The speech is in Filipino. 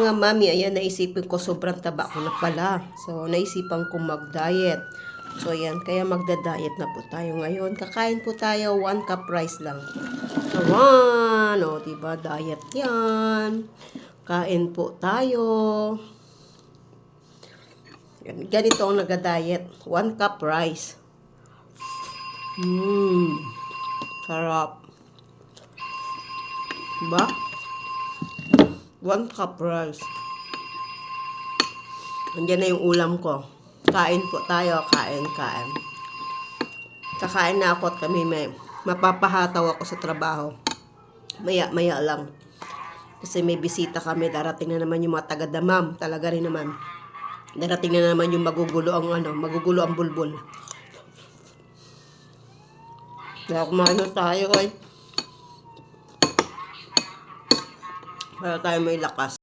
mga mami, ayan, naisipin ko sobrang taba ko na pala. So, naisipan ko mag-diet. So, ayan, kaya magda-diet na po tayo ngayon. Kakain po tayo, 1 cup rice lang. Ayan, o, diba, diet yan. Kain po tayo. Ganito ang nag-diet. 1 cup rice. Sarap. Diba? 1 cup rice. Andiyan na yung ulam ko. Kain po tayo. Kain. Kakain na ako at kami may mapapahataw ako sa trabaho. Maya lang. Kasi may bisita kami. Darating na naman yung mga taga-damam. Talaga rin naman. Darating na naman yung magugulo ang bulbul. Kaya kumain na tayo, ay. Para tayo may lakas.